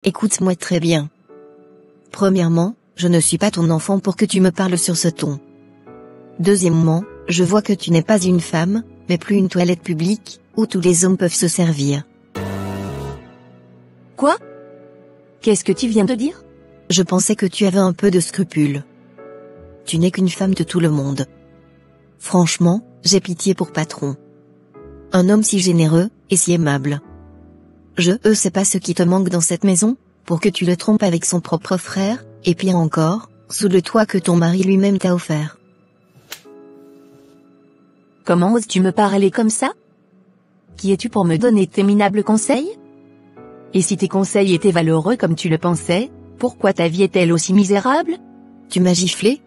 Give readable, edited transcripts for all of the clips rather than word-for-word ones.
Écoute-moi très bien. Premièrement, je ne suis pas ton enfant pour que tu me parles sur ce ton. Deuxièmement, je vois que tu n'es pas une femme, mais plus une toilette publique, où tous les hommes peuvent se servir. Quoi? Qu'est-ce que tu viens de dire? Je pensais que tu avais un peu de scrupules. Tu n'es qu'une femme de tout le monde. Franchement, j'ai pitié pour patron. Un homme si généreux, et si aimable. Je sais pas ce qui te manque dans cette maison, pour que tu le trompes avec son propre frère, et pire encore, sous le toit que ton mari lui-même t'a offert. Comment oses-tu me parler comme ça? Qui es-tu pour me donner tes minables conseils? Et si tes conseils étaient valeureux comme tu le pensais, pourquoi ta vie est-elle aussi misérable? Tu m'as giflé?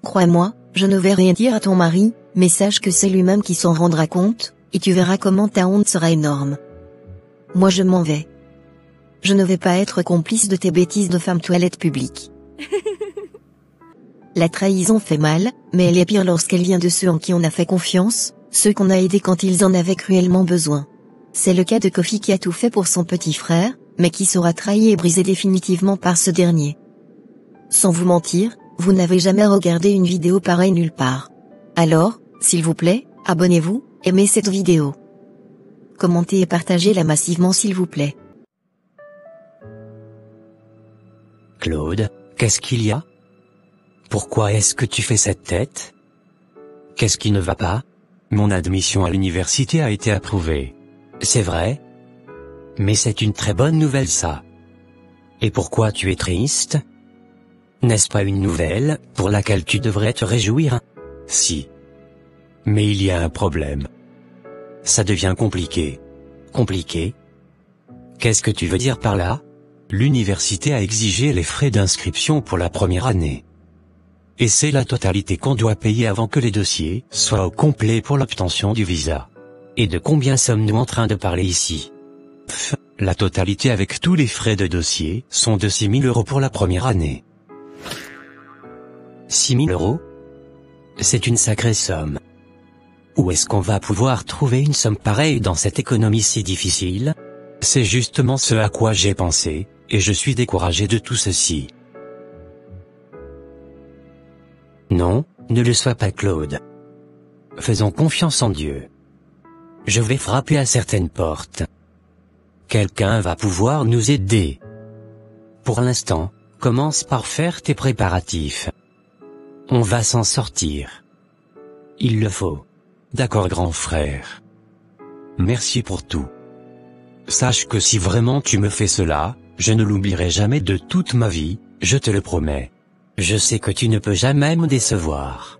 Crois-moi, je ne vais rien dire à ton mari, mais sache que c'est lui-même qui s'en rendra compte, et tu verras comment ta honte sera énorme. Moi je m'en vais. Je ne vais pas être complice de tes bêtises de femme toilette publique. La trahison fait mal, mais elle est pire lorsqu'elle vient de ceux en qui on a fait confiance, ceux qu'on a aidés quand ils en avaient cruellement besoin. C'est le cas de Kofi qui a tout fait pour son petit frère, mais qui sera trahi et brisé définitivement par ce dernier. Sans vous mentir, vous n'avez jamais regardé une vidéo pareille nulle part. Alors, s'il vous plaît, abonnez-vous, aimez cette vidéo. Commentez et partagez-la massivement s'il vous plaît. Claude, qu'est-ce qu'il y a? Pourquoi est-ce que tu fais cette tête? Qu'est-ce qui ne va pas? Mon admission à l'université a été approuvée. C'est vrai? Mais c'est une très bonne nouvelle ça. Et pourquoi tu es triste? N'est-ce pas une nouvelle, pour laquelle tu devrais te réjouir? Si. Mais il y a un problème. Ça devient compliqué. Compliqué? Qu'est-ce que tu veux dire par là? L'université a exigé les frais d'inscription pour la première année. Et c'est la totalité qu'on doit payer avant que les dossiers soient au complet pour l'obtention du visa. Et de combien sommes-nous en train de parler ici? La totalité avec tous les frais de dossier sont de 6 000 € pour la première année. 6 000 €? C'est une sacrée somme. Où est-ce qu'on va pouvoir trouver une somme pareille dans cette économie si difficile? C'est justement ce à quoi j'ai pensé, et je suis découragé de tout ceci. Non, ne le sois pas Claude. Faisons confiance en Dieu. Je vais frapper à certaines portes. Quelqu'un va pouvoir nous aider. Pour l'instant, commence par faire tes préparatifs. On va s'en sortir. Il le faut. D'accord grand frère. Merci pour tout. Sache que si vraiment tu me fais cela, je ne l'oublierai jamais de toute ma vie, je te le promets. Je sais que tu ne peux jamais me décevoir.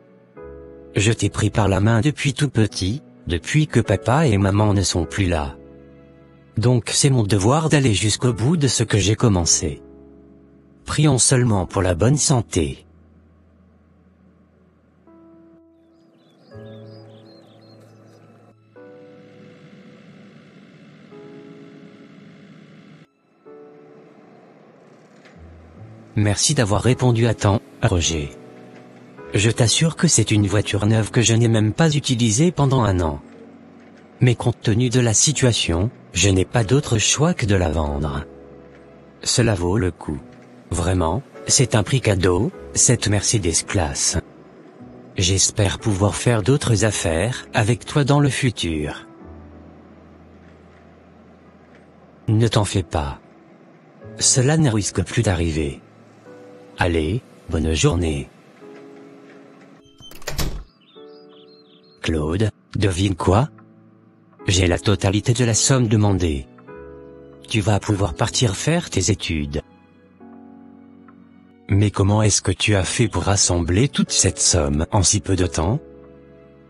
Je t'ai pris par la main depuis tout petit, depuis que papa et maman ne sont plus là. Donc c'est mon devoir d'aller jusqu'au bout de ce que j'ai commencé. Prions seulement pour la bonne santé. Merci d'avoir répondu à temps, Roger. Je t'assure que c'est une voiture neuve que je n'ai même pas utilisée pendant 1 an. Mais compte tenu de la situation, je n'ai pas d'autre choix que de la vendre. Cela vaut le coup. Vraiment, c'est un prix cadeau, cette Mercedes classe. J'espère pouvoir faire d'autres affaires avec toi dans le futur. Ne t'en fais pas. Cela ne risque plus d'arriver. Allez, bonne journée. Claude, devine quoi? J'ai la totalité de la somme demandée. Tu vas pouvoir partir faire tes études. Mais comment est-ce que tu as fait pour rassembler toute cette somme en si peu de temps?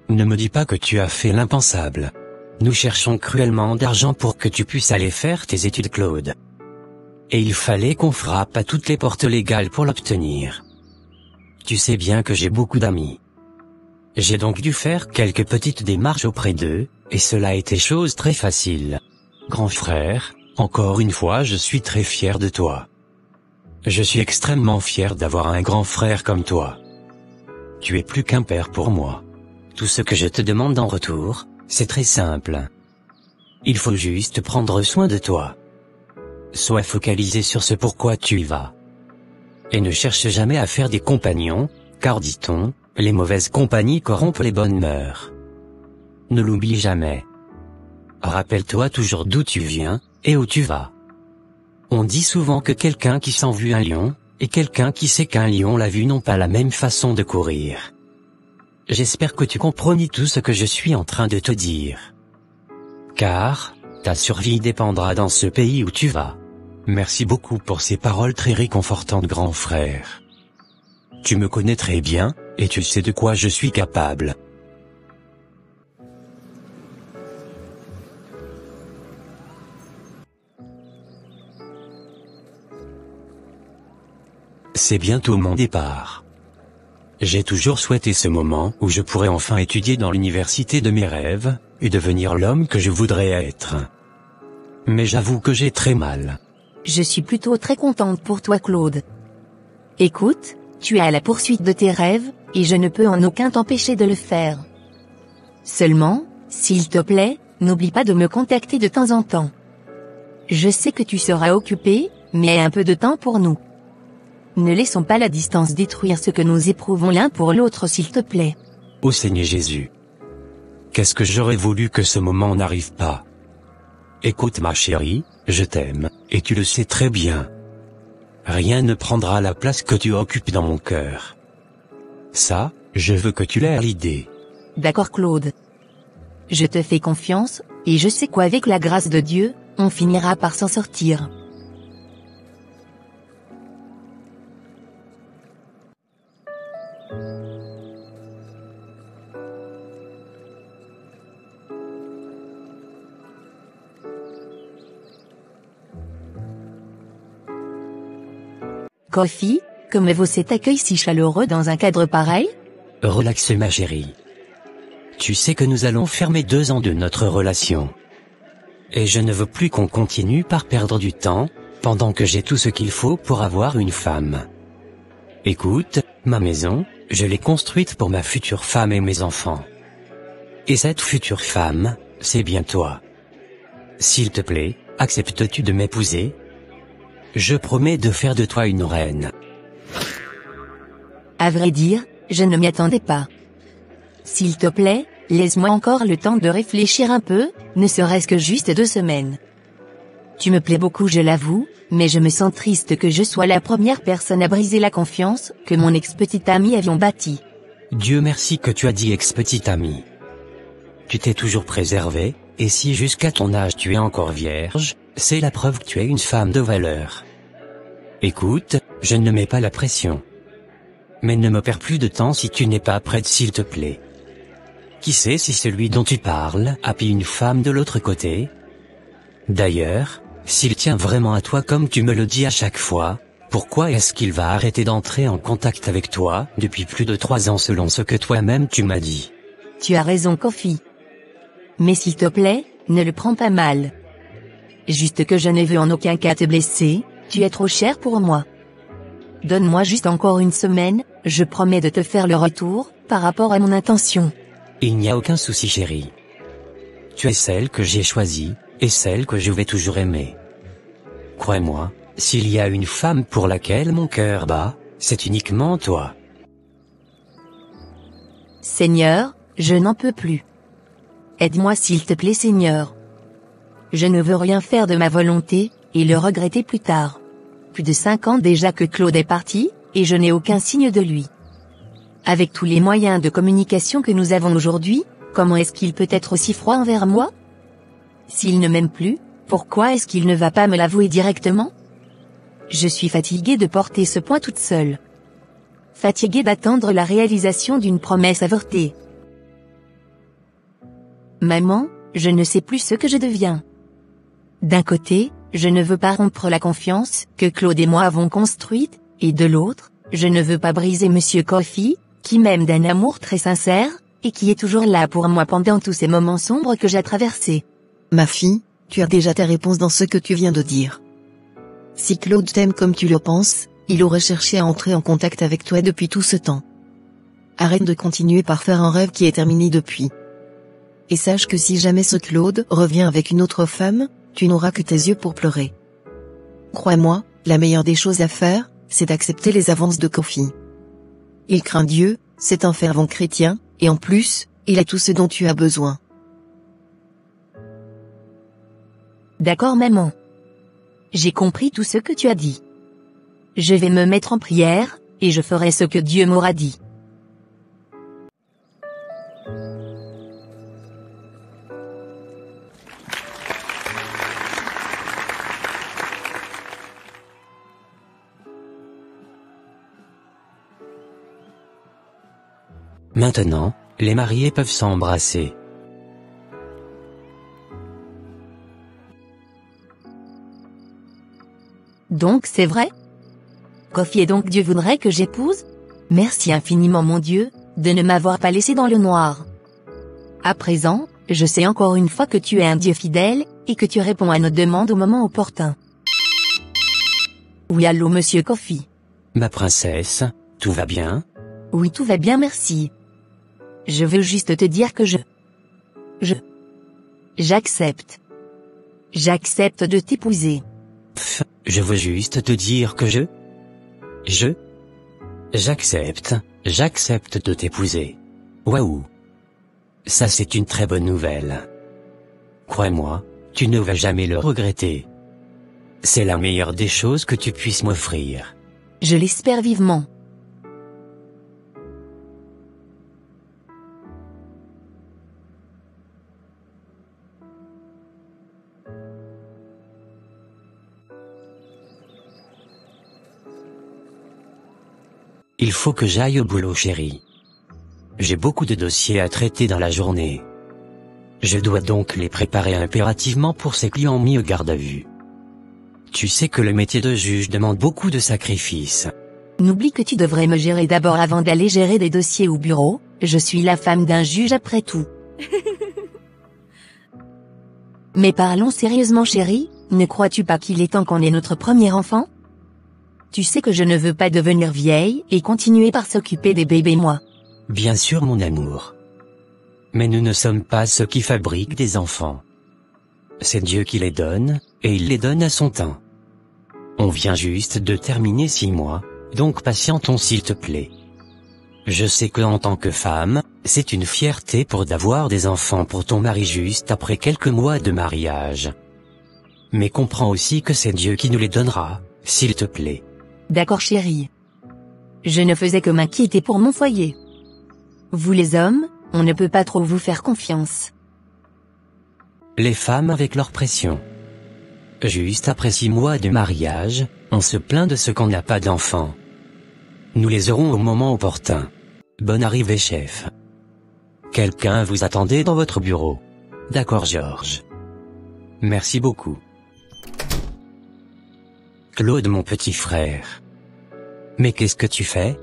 Ne me dis pas que tu as fait l'impensable. Nous cherchons cruellement d'argent pour que tu puisses aller faire tes études Claude. Et il fallait qu'on frappe à toutes les portes légales pour l'obtenir. Tu sais bien que j'ai beaucoup d'amis. J'ai donc dû faire quelques petites démarches auprès d'eux, et cela a été chose très facile. Grand frère, encore une fois je suis très fier de toi. Je suis extrêmement fier d'avoir un grand frère comme toi. Tu es plus qu'un père pour moi. Tout ce que je te demande en retour, c'est très simple. Il faut juste prendre soin de toi. Sois focalisé sur ce pourquoi tu y vas. Et ne cherche jamais à faire des compagnons, car dit-on, les mauvaises compagnies corrompent les bonnes mœurs. Ne l'oublie jamais. Rappelle-toi toujours d'où tu viens, et où tu vas. On dit souvent que quelqu'un qui s'en vu un lion, et quelqu'un qui sait qu'un lion l'a vu n'ont pas la même façon de courir. J'espère que tu comprennes tout ce que je suis en train de te dire. Car, ta survie dépendra dans ce pays où tu vas. Merci beaucoup pour ces paroles très réconfortantes, grand frère. Tu me connais très bien, et tu sais de quoi je suis capable. C'est bientôt mon départ. J'ai toujours souhaité ce moment où je pourrais enfin étudier dans l'université de mes rêves, et devenir l'homme que je voudrais être. Mais j'avoue que j'ai très mal. Je suis plutôt très contente pour toi, Claude. Écoute, tu es à la poursuite de tes rêves, et je ne peux en aucun t'empêcher de le faire. Seulement, s'il te plaît, n'oublie pas de me contacter de temps en temps. Je sais que tu seras occupé, mais aie un peu de temps pour nous. Ne laissons pas la distance détruire ce que nous éprouvons l'un pour l'autre, s'il te plaît. Ô Seigneur Jésus. Qu'est-ce que j'aurais voulu que ce moment n'arrive pas. Écoute ma chérie, je t'aime, et tu le sais très bien. Rien ne prendra la place que tu occupes dans mon cœur. Ça, je veux que tu l'aies l'idée. D'accord, Claude. Je te fais confiance, et je sais qu'avec la grâce de Dieu, on finira par s'en sortir. Kofi, comme vaut cet accueil si chaleureux dans un cadre pareil? Relaxe ma chérie. Tu sais que nous allons fermer 2 ans de notre relation. Et je ne veux plus qu'on continue par perdre du temps, pendant que j'ai tout ce qu'il faut pour avoir une femme. Écoute, ma maison, je l'ai construite pour ma future femme et mes enfants. Et cette future femme, c'est bien toi. S'il te plaît, acceptes-tu de m'épouser? Je promets de faire de toi une reine. À vrai dire, je ne m'y attendais pas. S'il te plaît, laisse-moi encore le temps de réfléchir un peu, ne serait-ce que juste 2 semaines. Tu me plais beaucoup, je l'avoue, mais je me sens triste que je sois la première personne à briser la confiance que mon ex-petite amie avions bâtie. Dieu merci que tu as dit ex-petite amie. Tu t'es toujours préservé, et si jusqu'à ton âge tu es encore vierge, c'est la preuve que tu es une femme de valeur. Écoute, je ne mets pas la pression. Mais ne me perds plus de temps si tu n'es pas prête, s'il te plaît. Qui sait si celui dont tu parles a pris une femme de l'autre côté? D'ailleurs, s'il tient vraiment à toi comme tu me le dis à chaque fois, pourquoi est-ce qu'il va arrêter d'entrer en contact avec toi depuis plus de 3 ans selon ce que toi-même tu m'as dit? Tu as raison, Kofi. Mais s'il te plaît, ne le prends pas mal. Juste que je ne veux en aucun cas te blesser, tu es trop cher pour moi. Donne-moi juste encore 1 semaine, je promets de te faire le retour, par rapport à mon intention. Il n'y a aucun souci chérie. Tu es celle que j'ai choisie, et celle que je vais toujours aimer. Crois-moi, s'il y a une femme pour laquelle mon cœur bat, c'est uniquement toi. Seigneur, je n'en peux plus. Aide-moi s'il te plaît, Seigneur. Je ne veux rien faire de ma volonté, et le regretter plus tard. Plus de 5 ans déjà que Claude est parti, et je n'ai aucun signe de lui. Avec tous les moyens de communication que nous avons aujourd'hui, comment est-ce qu'il peut être aussi froid envers moi? S'il ne m'aime plus, pourquoi est-ce qu'il ne va pas me l'avouer directement? Je suis fatiguée de porter ce poids toute seule. Fatiguée d'attendre la réalisation d'une promesse avortée. Maman, je ne sais plus ce que je deviens. D'un côté, je ne veux pas rompre la confiance que Claude et moi avons construite, et de l'autre, je ne veux pas briser Monsieur Kofi, qui m'aime d'un amour très sincère, et qui est toujours là pour moi pendant tous ces moments sombres que j'ai traversés. Ma fille, tu as déjà ta réponse dans ce que tu viens de dire. Si Claude t'aime comme tu le penses, il aurait cherché à entrer en contact avec toi depuis tout ce temps. Arrête de continuer par faire un rêve qui est terminé depuis. Et sache que si jamais ce Claude revient avec une autre femme, tu n'auras que tes yeux pour pleurer. Crois-moi, la meilleure des choses à faire, c'est d'accepter les avances de Kofi. Il craint Dieu, c'est un fervent chrétien, et en plus, il a tout ce dont tu as besoin. D'accord maman. J'ai compris tout ce que tu as dit. Je vais me mettre en prière, et je ferai ce que Dieu m'aura dit. Maintenant, les mariés peuvent s'embrasser. Donc c'est vrai? Kofi et donc Dieu voudrait que j'épouse? Merci infiniment mon Dieu, de ne m'avoir pas laissé dans le noir. À présent, je sais encore une fois que tu es un Dieu fidèle, et que tu réponds à nos demandes au moment opportun. Oui allô monsieur Kofi. Ma princesse, tout va bien? Oui tout va bien merci. Je veux juste te dire que j'accepte. J'accepte de t'épouser. Je veux juste te dire que j'accepte de t'épouser. Waouh! Ça c'est une très bonne nouvelle. Crois-moi, tu ne vas jamais le regretter. C'est la meilleure des choses que tu puisses m'offrir. Je l'espère vivement. Il faut que j'aille au boulot chérie. J'ai beaucoup de dossiers à traiter dans la journée. Je dois donc les préparer impérativement pour ces clients mis au garde à vue. Tu sais que le métier de juge demande beaucoup de sacrifices. N'oublie que tu devrais me gérer d'abord avant d'aller gérer des dossiers au bureau, je suis la femme d'un juge après tout. Mais parlons sérieusement chérie, ne crois-tu pas qu'il est temps qu'on ait notre premier enfant? Tu sais que je ne veux pas devenir vieille et continuer par s'occuper des bébés moi. Bien sûr mon amour. Mais nous ne sommes pas ceux qui fabriquent des enfants. C'est Dieu qui les donne, et il les donne à son temps. On vient juste de terminer 6 mois, donc patientons s'il te plaît. Je sais que en tant que femme, c'est une fierté d'avoir des enfants pour ton mari juste après quelques mois de mariage. Mais comprends aussi que c'est Dieu qui nous les donnera, s'il te plaît. D'accord chérie. Je ne faisais que m'inquiéter pour mon foyer. Vous les hommes, on ne peut pas trop vous faire confiance. Les femmes avec leur pression. Juste après 6 mois de mariage, on se plaint de ce qu'on n'a pas d'enfants. Nous les aurons au moment opportun. Bonne arrivée chef. Quelqu'un vous attendait dans votre bureau. D'accord Georges. Merci beaucoup. Claude mon petit frère. Mais qu'est-ce que tu fais?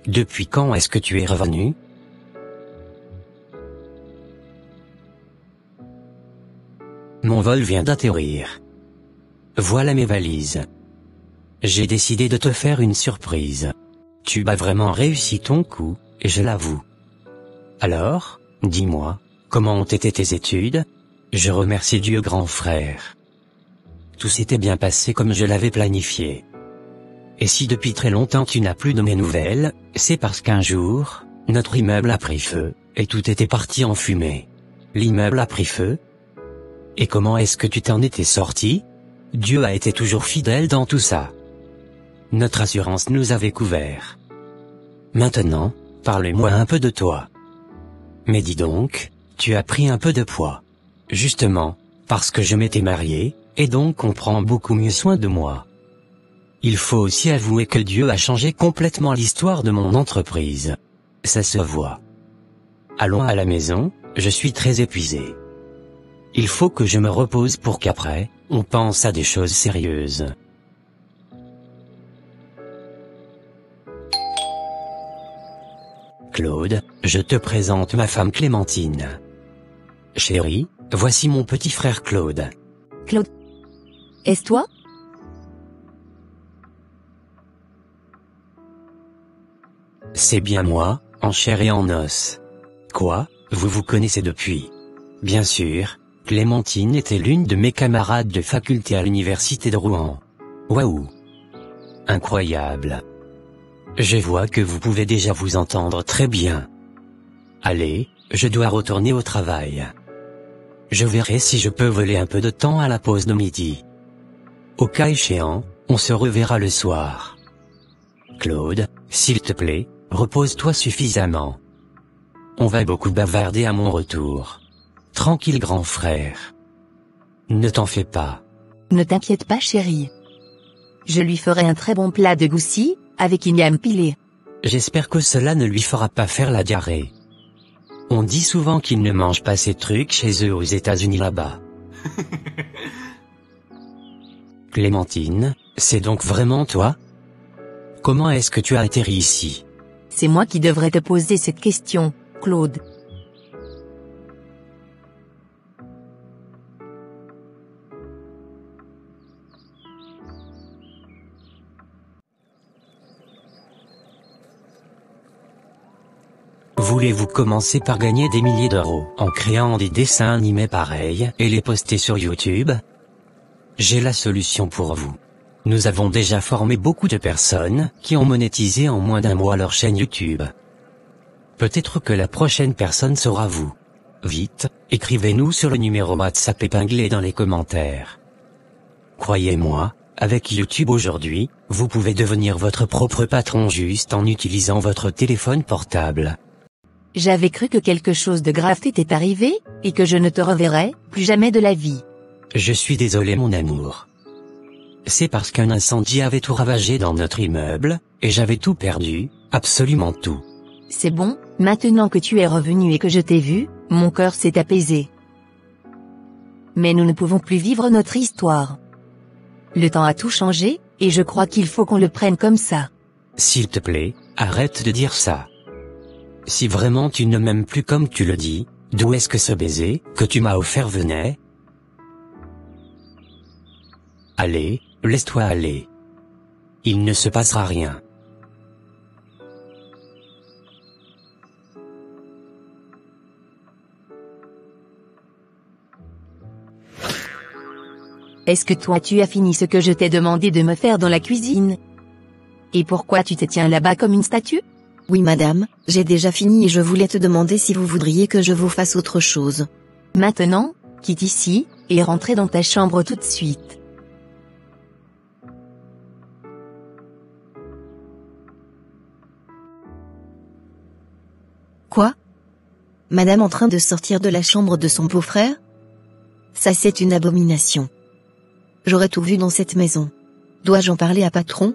Depuis quand est-ce que tu es revenu? Mon vol vient d'atterrir. Voilà mes valises. J'ai décidé de te faire une surprise. Tu as vraiment réussi ton coup, et je l'avoue. Alors, dis-moi, comment ont été tes études? Je remercie Dieu grand frère. Tout s'était bien passé comme je l'avais planifié. Et si depuis très longtemps tu n'as plus de mes nouvelles, c'est parce qu'un jour, notre immeuble a pris feu, et tout était parti en fumée. L'immeuble a pris feu? Et comment est-ce que tu t'en étais sorti? Dieu a été toujours fidèle dans tout ça. Notre assurance nous avait couverts. Maintenant, parle-moi un peu de toi. Mais dis donc, tu as pris un peu de poids. Justement, parce que je m'étais marié, et donc on prend beaucoup mieux soin de moi. Il faut aussi avouer que Dieu a changé complètement l'histoire de mon entreprise. Ça se voit. Allons à la maison, je suis très épuisé. Il faut que je me repose pour qu'après, on pense à des choses sérieuses. Claude, je te présente ma femme Clémentine. Chérie, voici mon petit frère Claude. Claude. Est-ce toi? C'est bien moi, en chair et en os. Quoi, vous vous connaissez depuis? Bien sûr, Clémentine était l'une de mes camarades de faculté à l'université de Rouen. Waouh! Incroyable! Je vois que vous pouvez déjà vous entendre très bien. Allez, je dois retourner au travail. Je verrai si je peux voler un peu de temps à la pause de midi. Au cas échéant, on se reverra le soir. Claude, s'il te plaît, repose-toi suffisamment. On va beaucoup bavarder à mon retour. Tranquille grand frère. Ne t'en fais pas. Ne t'inquiète pas chérie. Je lui ferai un très bon plat de goussi, avec une yam pilée. J'espère que cela ne lui fera pas faire la diarrhée. On dit souvent qu'ils ne mangent pas ces trucs chez eux aux États-Unis là-bas. Clémentine, c'est donc vraiment toi? Comment est-ce que tu as atterri ici? C'est moi qui devrais te poser cette question, Claude. Voulez-vous commencer par gagner des milliers d'euros en créant des dessins animés pareils et les poster sur YouTube? J'ai la solution pour vous. Nous avons déjà formé beaucoup de personnes qui ont monétisé en moins d'un mois leur chaîne YouTube. Peut-être que la prochaine personne sera vous. Vite, écrivez-nous sur le numéro WhatsApp épinglé dans les commentaires. Croyez-moi, avec YouTube aujourd'hui, vous pouvez devenir votre propre patron juste en utilisant votre téléphone portable. J'avais cru que quelque chose de grave t'était arrivé, et que je ne te reverrais plus jamais de la vie. Je suis désolé mon amour. C'est parce qu'un incendie avait tout ravagé dans notre immeuble, et j'avais tout perdu, absolument tout. C'est bon, maintenant que tu es revenu et que je t'ai vu, mon cœur s'est apaisé. Mais nous ne pouvons plus vivre notre histoire. Le temps a tout changé, et je crois qu'il faut qu'on le prenne comme ça. S'il te plaît, arrête de dire ça. Si vraiment tu ne m'aimes plus comme tu le dis, d'où est-ce que ce baiser que tu m'as offert venait? Allez, laisse-toi aller. Il ne se passera rien. Est-ce que toi tu as fini ce que je t'ai demandé de me faire dans la cuisine? Et pourquoi tu te tiens là-bas comme une statue? Oui madame, j'ai déjà fini et je voulais te demander si vous voudriez que je vous fasse autre chose. Maintenant, quitte ici, et rentre dans ta chambre tout de suite. Quoi? Madame en train de sortir de la chambre de son beau-frère? Ça c'est une abomination. J'aurais tout vu dans cette maison. Dois-je en parler à patron?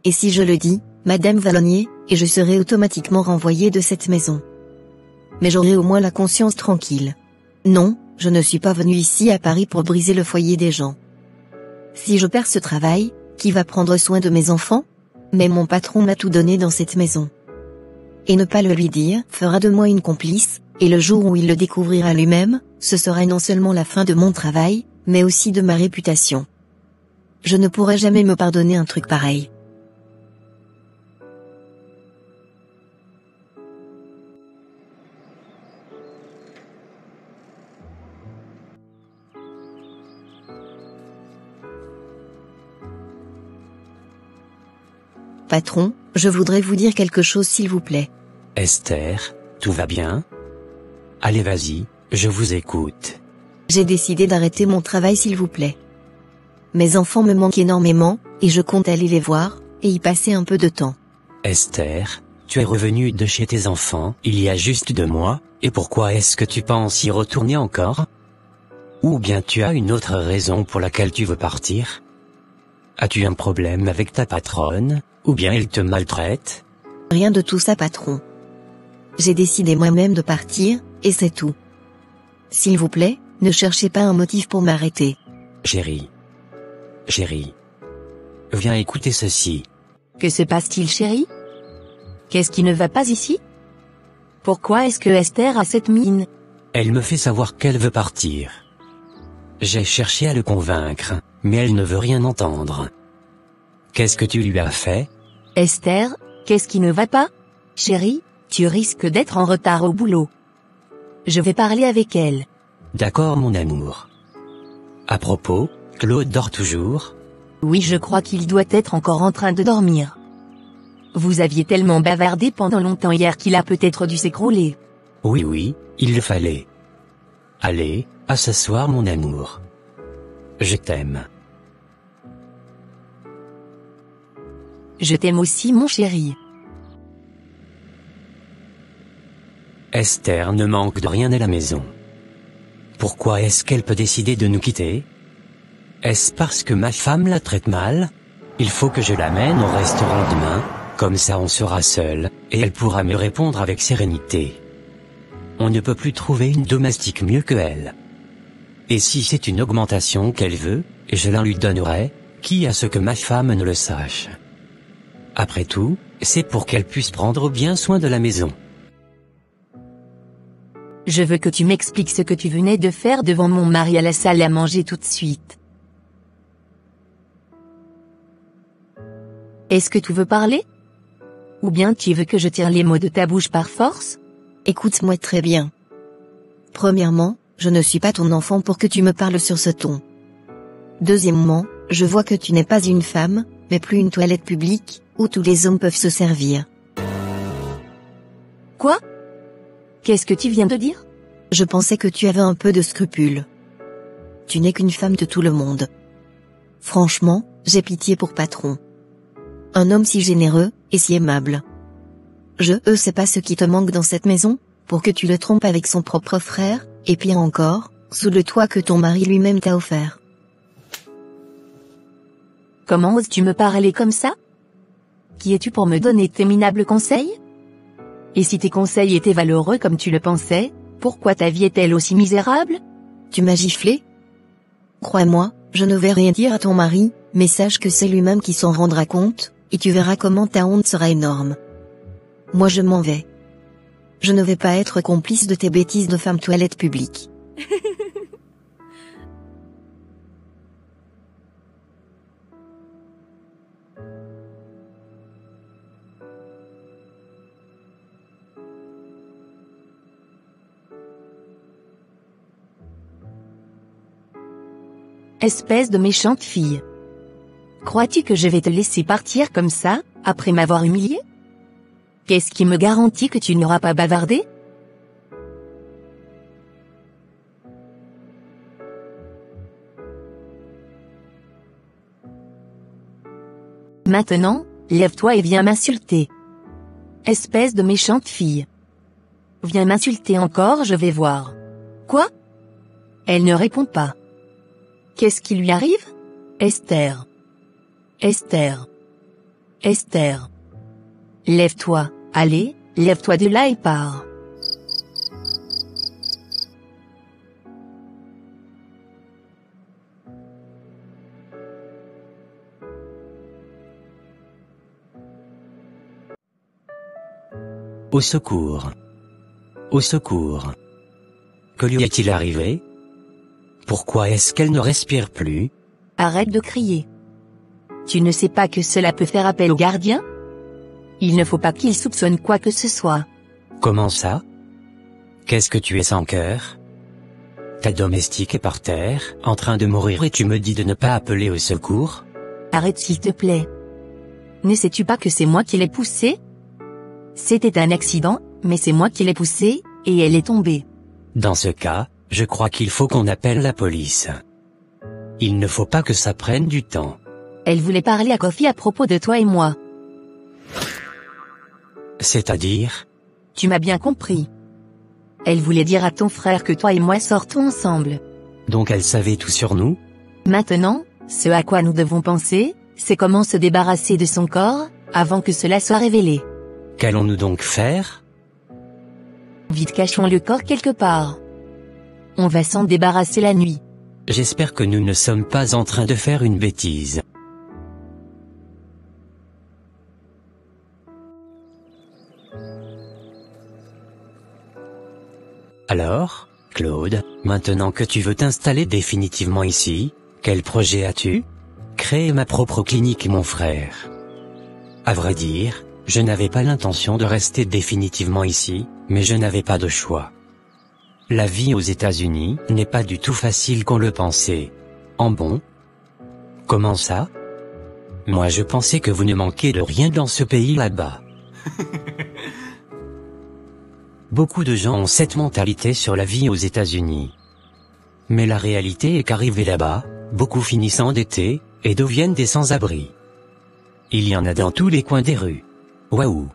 Et si je le dis, Madame va le nier, et je serai automatiquement renvoyée de cette maison. Mais j'aurai au moins la conscience tranquille. Non, je ne suis pas venue ici à Paris pour briser le foyer des gens. Si je perds ce travail, qui va prendre soin de mes enfants? Mais mon patron m'a tout donné dans cette maison. Et ne pas le lui dire fera de moi une complice, et le jour où il le découvrira lui-même, ce sera non seulement la fin de mon travail, mais aussi de ma réputation. Je ne pourrai jamais me pardonner un truc pareil. Patron, je voudrais vous dire quelque chose s'il vous plaît. Esther, tout va bien? Allez vas-y, je vous écoute. J'ai décidé d'arrêter mon travail s'il vous plaît. Mes enfants me manquent énormément, et je compte aller les voir, et y passer un peu de temps. Esther, tu es revenue de chez tes enfants il y a juste 2 mois, et pourquoi est-ce que tu penses y retourner encore? Ou bien tu as une autre raison pour laquelle tu veux partir? As-tu un problème avec ta patronne, ou bien elle te maltraite? Rien de tout ça patron. J'ai décidé moi-même de partir, et c'est tout. S'il vous plaît, ne cherchez pas un motif pour m'arrêter. Chérie. Viens écouter ceci. Que se passe-t-il chérie? Qu'est-ce qui ne va pas ici? Pourquoi est-ce que Esther a cette mine? Elle me fait savoir qu'elle veut partir. J'ai cherché à le convaincre, mais elle ne veut rien entendre. Qu'est-ce que tu lui as fait? Esther, qu'est-ce qui ne va pas? Chérie, tu risques d'être en retard au boulot. Je vais parler avec elle. D'accord mon amour. À propos, Claude dort toujours? Oui, je crois qu'il doit être encore en train de dormir. Vous aviez tellement bavardé pendant longtemps hier qu'il a peut-être dû s'écrouler. Oui, il le fallait. Allez, à s'asseoir mon amour. Je t'aime. Je t'aime aussi mon chéri. Esther ne manque de rien à la maison. Pourquoi est-ce qu'elle peut décider de nous quitter? Est-ce parce que ma femme la traite mal? Il faut que je l'amène au restaurant demain, comme ça on sera seul, et elle pourra me répondre avec sérénité. On ne peut plus trouver une domestique mieux que elle. Et si c'est une augmentation qu'elle veut, je la lui donnerai, qui à ce que ma femme ne le sache. Après tout, c'est pour qu'elle puisse prendre bien soin de la maison. Je veux que tu m'expliques ce que tu venais de faire devant mon mari à la salle à manger tout de suite. Est-ce que tu veux parler? Ou bien tu veux que je tire les mots de ta bouche par force? Écoute-moi très bien. Premièrement, je ne suis pas ton enfant pour que tu me parles sur ce ton. Deuxièmement, je vois que tu n'es pas une femme, mais plus une toilette publique, où tous les hommes peuvent se servir. Quoi? Qu'est-ce que tu viens de dire? Je pensais que tu avais un peu de scrupules. Tu n'es qu'une femme de tout le monde. Franchement, j'ai pitié pour patron. Un homme si généreux, et si aimable. Je sais pas ce qui te manque dans cette maison, pour que tu le trompes avec son propre frère, et pire encore, sous le toit que ton mari lui-même t'a offert. Comment oses-tu me parler comme ça? Qui es-tu pour me donner tes minables conseils? Et si tes conseils étaient valeureux comme tu le pensais, pourquoi ta vie est-elle aussi misérable? Tu m'as giflé? Crois-moi, je ne vais rien dire à ton mari, mais sache que c'est lui-même qui s'en rendra compte, et tu verras comment ta honte sera énorme. Moi je m'en vais. Je ne vais pas être complice de tes bêtises de femme toilette publique. Espèce de méchante fille. Crois-tu que je vais te laisser partir comme ça, après m'avoir humilié? Qu'est-ce qui me garantit que tu n'auras pas bavardé? Maintenant, lève-toi et viens m'insulter. Espèce de méchante fille. Viens m'insulter encore, je vais voir. Quoi? Elle ne répond pas. Qu'est-ce qui lui arrive? Esther. Esther. Esther. Lève-toi, allez, lève-toi de là et pars. Au secours. Au secours. Que lui est-il arrivé? Pourquoi est-ce qu'elle ne respire plus? Arrête de crier. Tu ne sais pas que cela peut faire appel au gardien? Il ne faut pas qu'il soupçonne quoi que ce soit. Comment ça? Qu'est-ce que tu es sans cœur? Ta domestique est par terre, en train de mourir et tu me dis de ne pas appeler au secours? Arrête s'il te plaît. Ne sais-tu pas que c'est moi qui l'ai poussée? C'était un accident, mais c'est moi qui l'ai poussée, et elle est tombée. Dans ce cas, je crois qu'il faut qu'on appelle la police. Il ne faut pas que ça prenne du temps. Elle voulait parler à Kofi à propos de toi et moi. C'est-à-dire? Tu m'as bien compris. Elle voulait dire à ton frère que toi et moi sortons ensemble. Donc elle savait tout sur nous? Maintenant, ce à quoi nous devons penser, c'est comment se débarrasser de son corps, avant que cela soit révélé. Qu'allons-nous donc faire? Vite cachons le corps quelque part. On va s'en débarrasser la nuit. J'espère que nous ne sommes pas en train de faire une bêtise. Alors, Claude, maintenant que tu veux t'installer définitivement ici, quel projet as-tu? Créer ma propre clinique, mon frère. À vrai dire, je n'avais pas l'intention de rester définitivement ici, mais je n'avais pas de choix. La vie aux États-Unis n'est pas du tout facile qu'on le pensait. En bon? Comment ça? Moi je pensais que vous ne manquiez de rien dans ce pays là-bas. Beaucoup de gens ont cette mentalité sur la vie aux États-Unis. Mais la réalité est qu'arrivés là-bas, beaucoup finissent endettés, et deviennent des sans-abri. Il y en a dans tous les coins des rues. Waouh!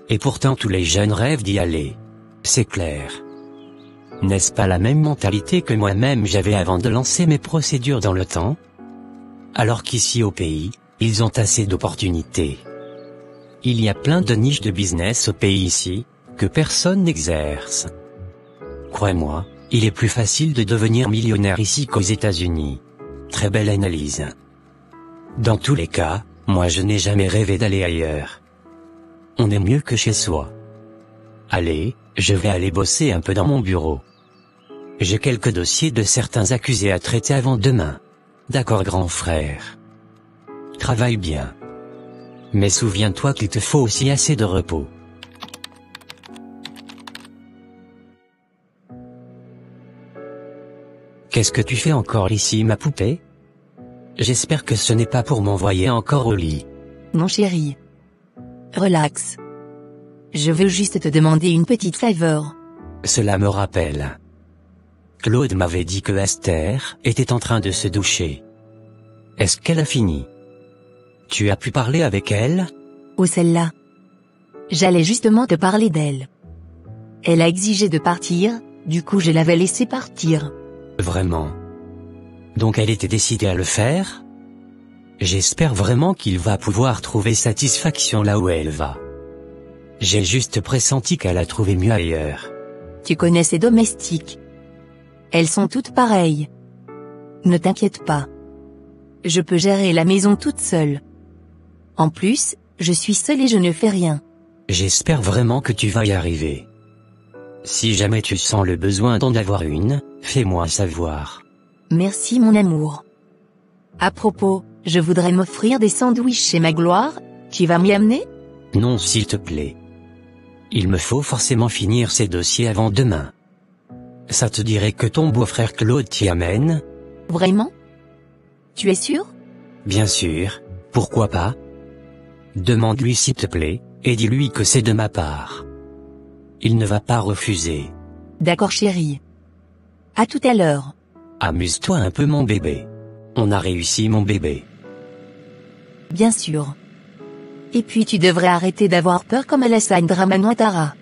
Et pourtant tous les jeunes rêvent d'y aller. C'est clair. N'est-ce pas la même mentalité que moi-même j'avais avant de lancer mes procédures dans le temps? Alors qu'ici au pays, ils ont assez d'opportunités. Il y a plein de niches de business au pays ici, que personne n'exerce. Crois-moi, il est plus facile de devenir millionnaire ici qu'aux États-Unis. Très belle analyse. Dans tous les cas, moi je n'ai jamais rêvé d'aller ailleurs. On est mieux que chez soi. Allez, je vais aller bosser un peu dans mon bureau. J'ai quelques dossiers de certains accusés à traiter avant demain. D'accord grand frère. Travaille bien. Mais souviens-toi qu'il te faut aussi assez de repos. Qu'est-ce que tu fais encore ici ma poupée? J'espère que ce n'est pas pour m'envoyer encore au lit. Mon chéri. Relax. Je veux juste te demander une petite faveur. Cela me rappelle. Claude m'avait dit que Esther était en train de se doucher. Est-ce qu'elle a fini? Tu as pu parler avec elle? Oh celle-là. J'allais justement te parler d'elle. Elle a exigé de partir, du coup je l'avais laissée partir. Vraiment? Donc elle était décidée à le faire? J'espère vraiment qu'il va pouvoir trouver satisfaction là où elle va. J'ai juste pressenti qu'elle a trouvé mieux ailleurs. Tu connais ces domestiques. Elles sont toutes pareilles. Ne t'inquiète pas. Je peux gérer la maison toute seule. En plus, je suis seule et je ne fais rien. J'espère vraiment que tu vas y arriver. Si jamais tu sens le besoin d'en avoir une, fais-moi savoir. Merci mon amour. À propos, je voudrais m'offrir des sandwichs chez Magloire, tu vas m'y amener? Non s'il te plaît. Il me faut forcément finir ces dossiers avant demain. Ça te dirait que ton beau-frère Claude t'y amène? Vraiment? Tu es sûr? Bien sûr, pourquoi pas? Demande-lui s'il te plaît, et dis-lui que c'est de ma part. Il ne va pas refuser. D'accord chérie. À tout à l'heure. Amuse-toi un peu mon bébé. On a réussi mon bébé. Bien sûr. Et puis tu devrais arrêter d'avoir peur comme Alassane Draman-Ouattara.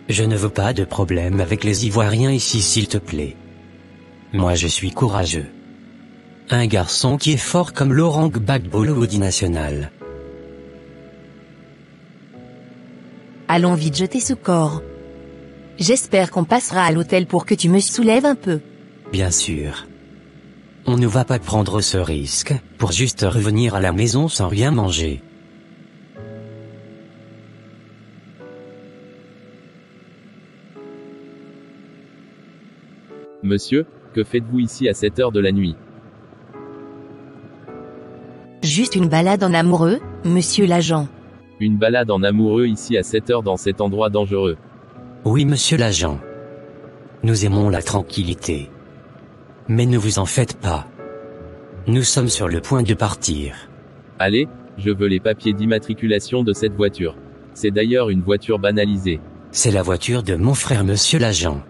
Je ne veux pas de problème avec les Ivoiriens ici s'il te plaît. Moi je suis courageux. Un garçon qui est fort comme Laurent Gbagbo au Audi national. Allons vite jeter ce corps. J'espère qu'on passera à l'hôtel pour que tu me soulèves un peu. Bien sûr. On ne va pas prendre ce risque, pour juste revenir à la maison sans rien manger. Monsieur, que faites-vous ici à cette heure de la nuit? Juste une balade en amoureux, monsieur l'agent. Une balade en amoureux ici à cette heure dans cet endroit dangereux. Oui monsieur l'agent. Nous aimons la tranquillité. Mais ne vous en faites pas. Nous sommes sur le point de partir. Allez, je veux les papiers d'immatriculation de cette voiture. C'est d'ailleurs une voiture banalisée. C'est la voiture de mon frère monsieur l'agent.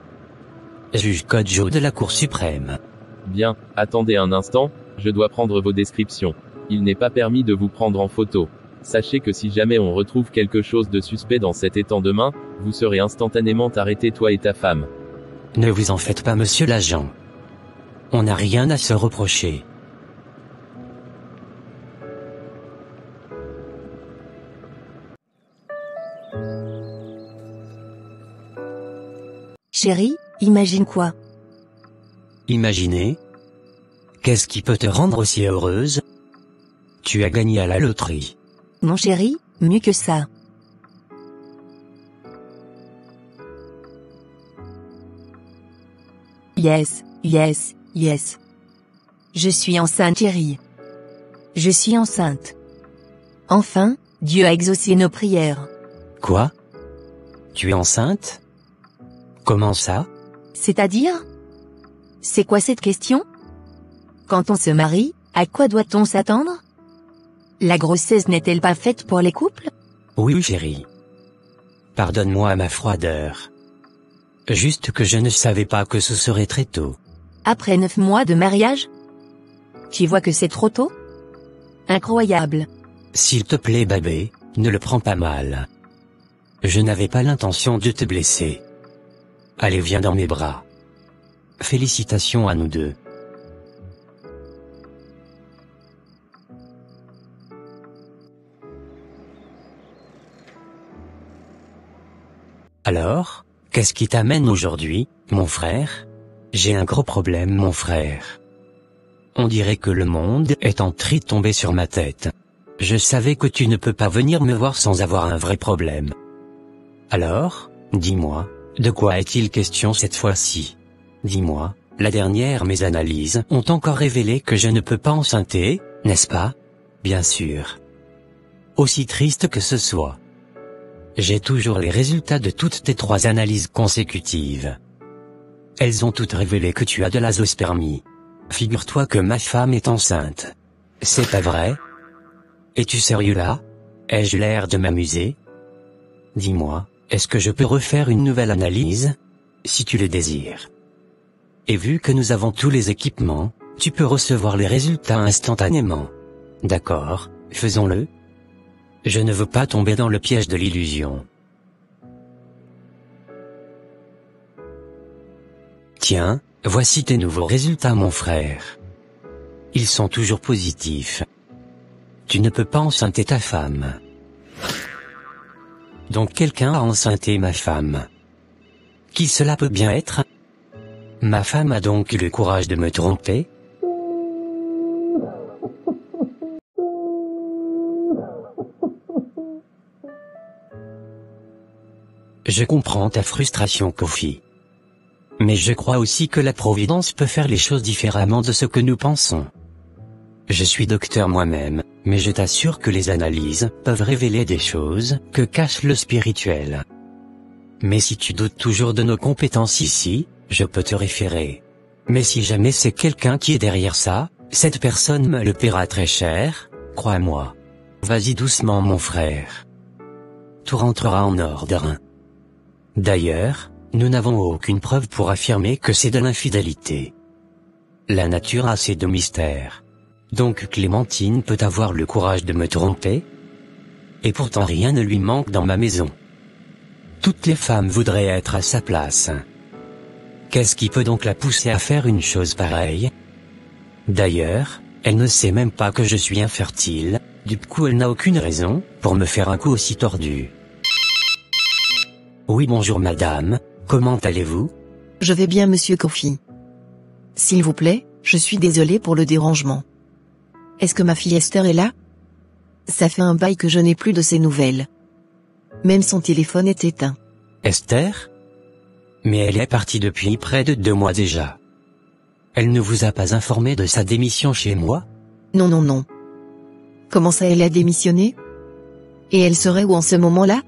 Juge Kodjo de la Cour suprême. Bien, attendez un instant, je dois prendre vos descriptions. Il n'est pas permis de vous prendre en photo. Sachez que si jamais on retrouve quelque chose de suspect dans cet étang de main, vous serez instantanément arrêté toi et ta femme. Ne vous en faites pas monsieur l'agent. On n'a rien à se reprocher. Chérie, imagine quoi? Imaginez. Qu'est-ce qui peut te rendre aussi heureuse? Tu as gagné à la loterie. Mon chéri, mieux que ça. Yes, yes, yes. Je suis enceinte chérie. Je suis enceinte. Enfin, Dieu a exaucé nos prières. Quoi? Tu es enceinte? Comment ça? C'est-à-dire? C'est quoi cette question? Quand on se marie, à quoi doit-on s'attendre? La grossesse n'est-elle pas faite pour les couples? Oui, chérie. Pardonne-moi ma froideur. Juste que je ne savais pas que ce serait très tôt. Après 9 mois de mariage? Tu vois que c'est trop tôt? Incroyable. S'il te plaît Babé, ne le prends pas mal. Je n'avais pas l'intention de te blesser. Allez, viens dans mes bras. Félicitations à nous deux. Alors, qu'est-ce qui t'amène aujourd'hui, mon frère? J'ai un gros problème, mon frère. On dirait que le monde est en train de tomber sur ma tête. Je savais que tu ne peux pas venir me voir sans avoir un vrai problème. Alors, dis-moi, de quoi est-il question cette fois-ci? Dis-moi, la dernière mes analyses ont encore révélé que je ne peux pas enceinter, n'est-ce pas? Bien sûr. Aussi triste que ce soit. J'ai toujours les résultats de toutes tes 3 analyses consécutives. Elles ont toutes révélé que tu as de l'azoospermie. Figure-toi que ma femme est enceinte. C'est pas vrai? Es-tu sérieux là? Ai-je l'air de m'amuser? Dis-moi, est-ce que je peux refaire une nouvelle analyse? Si tu le désires. Et vu que nous avons tous les équipements, tu peux recevoir les résultats instantanément. D'accord, faisons-le. Je ne veux pas tomber dans le piège de l'illusion. Tiens, voici tes nouveaux résultats mon frère. Ils sont toujours positifs. Tu ne peux pas enceinter ta femme. Donc quelqu'un a enceinté ma femme. Qui cela peut bien être? Ma femme a donc eu le courage de me tromper? Je comprends ta frustration, Kofi. Mais je crois aussi que la Providence peut faire les choses différemment de ce que nous pensons. Je suis docteur moi-même, mais je t'assure que les analyses peuvent révéler des choses que cache le spirituel. Mais si tu doutes toujours de nos compétences ici, je peux te référer. Mais si jamais c'est quelqu'un qui est derrière ça, cette personne me le paiera très cher, crois-moi. Vas-y doucement mon frère. Tout rentrera en ordre. D'ailleurs, nous n'avons aucune preuve pour affirmer que c'est de l'infidélité. La nature a assez de mystères. Donc Clémentine peut avoir le courage de me tromper? Et pourtant rien ne lui manque dans ma maison. Toutes les femmes voudraient être à sa place. Qu'est-ce qui peut donc la pousser à faire une chose pareille? D'ailleurs, elle ne sait même pas que je suis infertile, du coup elle n'a aucune raison pour me faire un coup aussi tordu. Oui bonjour madame, comment allez-vous? Je vais bien monsieur Kofi. S'il vous plaît, je suis désolé pour le dérangement. Est-ce que ma fille Esther est là? Ça fait un bail que je n'ai plus de ses nouvelles. Même son téléphone est éteint. Esther? Mais elle est partie depuis près de 2 mois déjà. Elle ne vous a pas informé de sa démission chez moi? Non non non. Comment ça elle a démissionné? Et elle serait où en ce moment-là?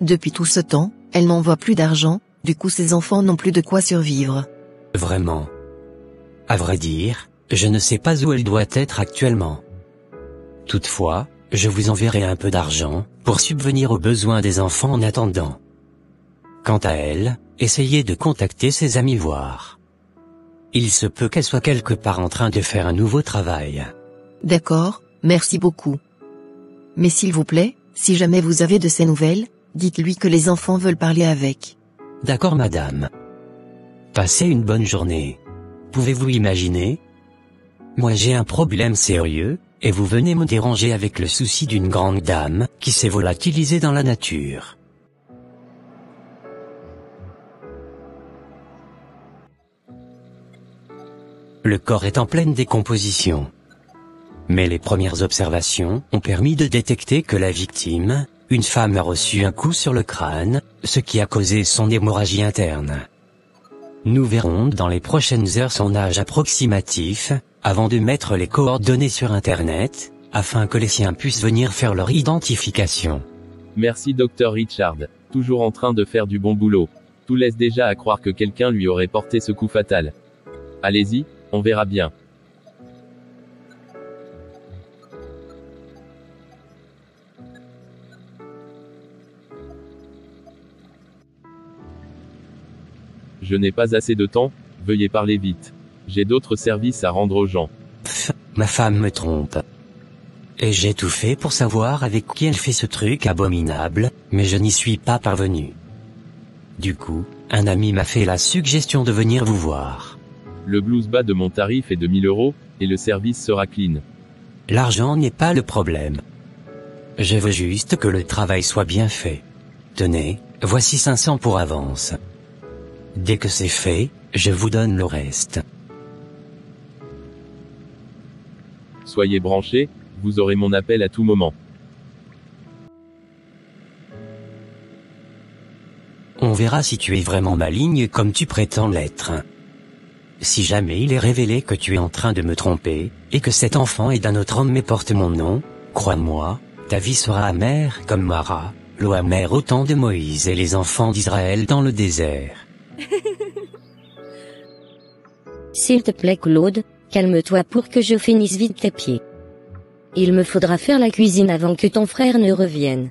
Depuis tout ce temps, elle n'envoie plus d'argent, du coup ses enfants n'ont plus de quoi survivre. Vraiment. À vrai dire, je ne sais pas où elle doit être actuellement. Toutefois, je vous enverrai un peu d'argent, pour subvenir aux besoins des enfants en attendant. Quant à elle, essayez de contacter ses amis voir. Il se peut qu'elle soit quelque part en train de faire un nouveau travail. D'accord, merci beaucoup. Mais s'il vous plaît, si jamais vous avez de ses nouvelles, dites-lui que les enfants veulent parler avec. D'accord madame. Passez une bonne journée. Pouvez-vous imaginer? Moi j'ai un problème sérieux, et vous venez me déranger avec le souci d'une grande dame, qui s'est volatilisée dans la nature. Le corps est en pleine décomposition. Mais les premières observations ont permis de détecter que la victime, une femme, a reçu un coup sur le crâne, ce qui a causé son hémorragie interne. Nous verrons dans les prochaines heures son âge approximatif, avant de mettre les coordonnées sur Internet, afin que les siens puissent venir faire leur identification. Merci Dr Richard. Toujours en train de faire du bon boulot. Tout laisse déjà à croire que quelqu'un lui aurait porté ce coup fatal. Allez-y, on verra bien. Je n'ai pas assez de temps, veuillez parler vite. J'ai d'autres services à rendre aux gens. Ma femme me trompe. Et j'ai tout fait pour savoir avec qui elle fait ce truc abominable, mais je n'y suis pas parvenu. Du coup, un ami m'a fait la suggestion de venir vous voir. Le blues bas de mon tarif est de 1000 €, et le service sera clean. L'argent n'est pas le problème. Je veux juste que le travail soit bien fait. Tenez, voici 500 pour avance. Dès que c'est fait, je vous donne le reste. Soyez branchés, vous aurez mon appel à tout moment. On verra si tu es vraiment maligne comme tu prétends l'être. Si jamais il est révélé que tu es en train de me tromper, et que cet enfant est d'un autre homme mais porte mon nom, crois-moi, ta vie sera amère comme Mara, l'eau amère au temps de Moïse et les enfants d'Israël dans le désert. S'il te plaît Claude, calme-toi pour que je finisse vite tes pieds. Il me faudra faire la cuisine avant que ton frère ne revienne.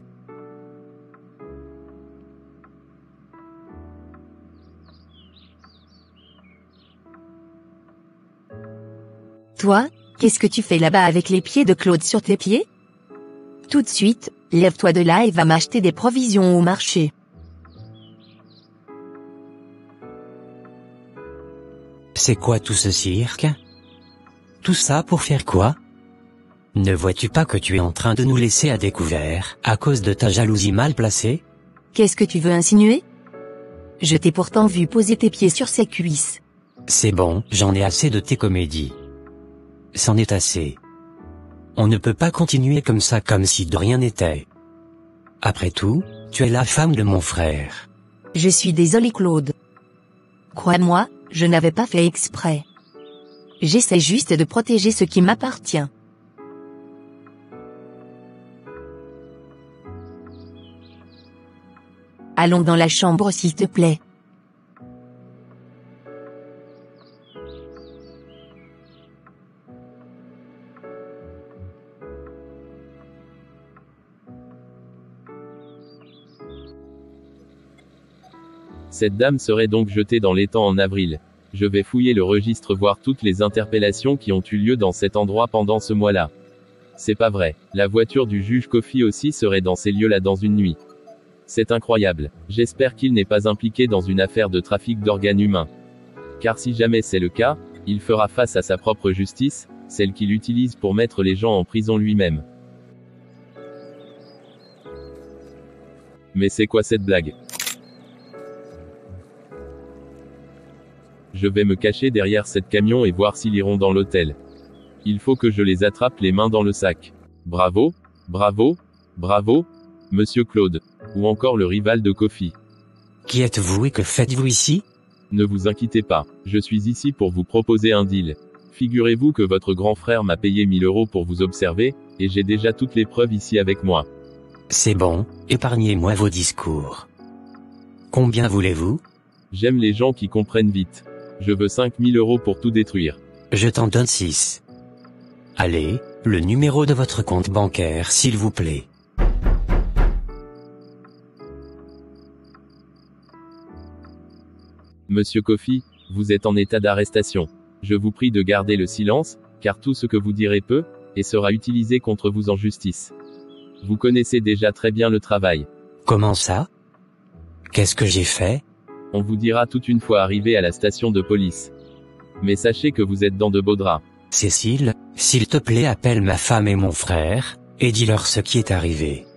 Toi, qu'est-ce que tu fais là-bas avec les pieds de Claude sur tes pieds? Tout de suite, lève-toi de là et va m'acheter des provisions au marché. C'est quoi tout ce cirque? Tout ça pour faire quoi? Ne vois-tu pas que tu es en train de nous laisser à découvert, à cause de ta jalousie mal placée? Qu'est-ce que tu veux insinuer? Je t'ai pourtant vu poser tes pieds sur ses cuisses. C'est bon, j'en ai assez de tes comédies. C'en est assez. On ne peut pas continuer comme ça comme si de rien n'était. Après tout, tu es la femme de mon frère. Je suis désolé Claude. Crois-moi, je n'avais pas fait exprès. J'essaie juste de protéger ce qui m'appartient. Allons dans la chambre s'il te plaît. Cette dame serait donc jetée dans l'étang en avril. Je vais fouiller le registre voir toutes les interpellations qui ont eu lieu dans cet endroit pendant ce mois-là. C'est pas vrai. La voiture du juge Kofi aussi serait dans ces lieux-là dans une nuit. C'est incroyable. J'espère qu'il n'est pas impliqué dans une affaire de trafic d'organes humains. Car si jamais c'est le cas, il fera face à sa propre justice, celle qu'il utilise pour mettre les gens en prison lui-même. Mais c'est quoi cette blague ? Je vais me cacher derrière cette camion et voir s'ils iront dans l'hôtel. Il faut que je les attrape les mains dans le sac. Bravo, bravo, bravo, Monsieur Claude. Ou encore le rival de Kofi. Qui êtes-vous et que faites-vous ici? Ne vous inquiétez pas, je suis ici pour vous proposer un deal. Figurez-vous que votre grand frère m'a payé 1000 € pour vous observer, et j'ai déjà toutes les preuves ici avec moi. C'est bon, épargnez-moi vos discours. Combien voulez-vous? J'aime les gens qui comprennent vite. Je veux 5000 € pour tout détruire. Je t'en donne 6. Allez, le numéro de votre compte bancaire s'il vous plaît. Monsieur Kofi, vous êtes en état d'arrestation. Je vous prie de garder le silence, car tout ce que vous direz peut, et sera utilisé contre vous en justice. Vous connaissez déjà très bien le travail. Comment ça? Qu'est-ce que j'ai fait? On vous dira tout une fois arrivé à la station de police. Mais sachez que vous êtes dans de beaux draps. Cécile, s'il te plaît appelle ma femme et mon frère, et dis-leur ce qui est arrivé.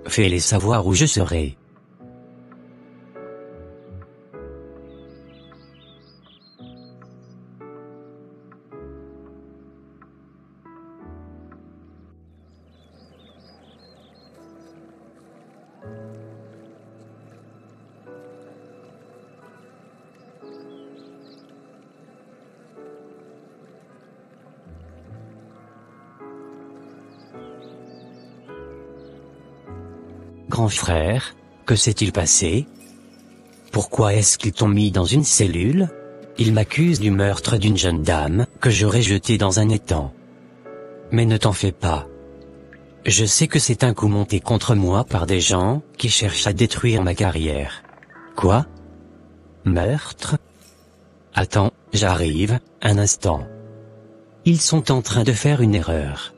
Fais-les savoir où je serai. Grand frère, que s'est-il passé? Pourquoi est-ce qu'ils t'ont mis dans une cellule? Ils m'accusent du meurtre d'une jeune dame, que j'aurais jetée dans un étang. Mais ne t'en fais pas. Je sais que c'est un coup monté contre moi par des gens, qui cherchent à détruire ma carrière. Quoi? Meurtre? Attends, j'arrive, un instant. Ils sont en train de faire une erreur.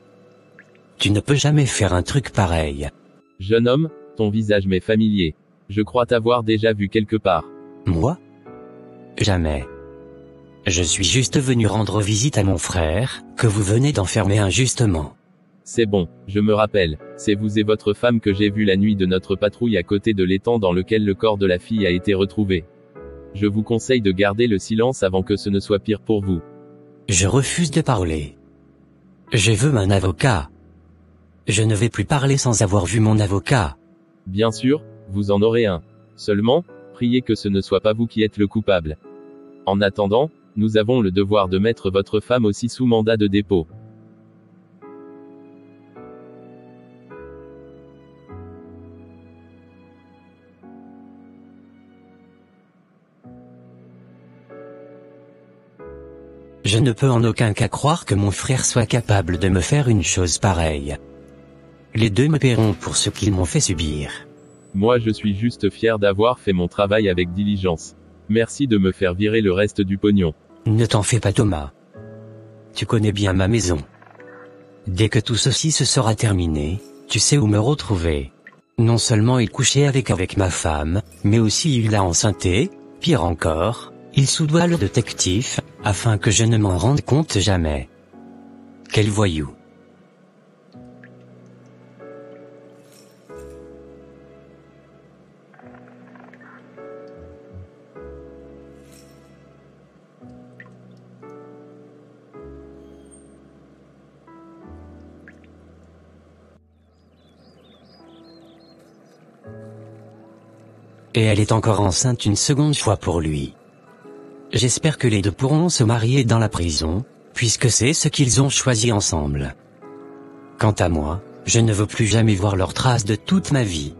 Tu ne peux jamais faire un truc pareil. Jeune homme, ton visage m'est familier. Je crois t'avoir déjà vu quelque part. Moi? Jamais. Je suis juste venu rendre visite à mon frère, que vous venez d'enfermer injustement. C'est bon, je me rappelle, c'est vous et votre femme que j'ai vu la nuit de notre patrouille à côté de l'étang dans lequel le corps de la fille a été retrouvé. Je vous conseille de garder le silence avant que ce ne soit pire pour vous. Je refuse de parler. Je veux un avocat. Je ne vais plus parler sans avoir vu mon avocat. Bien sûr, vous en aurez un. Seulement, priez que ce ne soit pas vous qui êtes le coupable. En attendant, nous avons le devoir de mettre votre femme aussi sous mandat de dépôt. Je ne peux en aucun cas croire que mon frère soit capable de me faire une chose pareille. Les deux me paieront pour ce qu'ils m'ont fait subir. Moi je suis juste fier d'avoir fait mon travail avec diligence. Merci de me faire virer le reste du pognon. Ne t'en fais pas Thomas. Tu connais bien ma maison. Dès que tout ceci se sera terminé, tu sais où me retrouver. Non seulement il couchait avec ma femme, mais aussi il l'a enceinté, pire encore, il soudoie le détective, afin que je ne m'en rende compte jamais. Quel voyou. Et elle est encore enceinte une seconde fois pour lui. J'espère que les deux pourront se marier dans la prison, puisque c'est ce qu'ils ont choisi ensemble. Quant à moi, je ne veux plus jamais voir leurs traces de toute ma vie.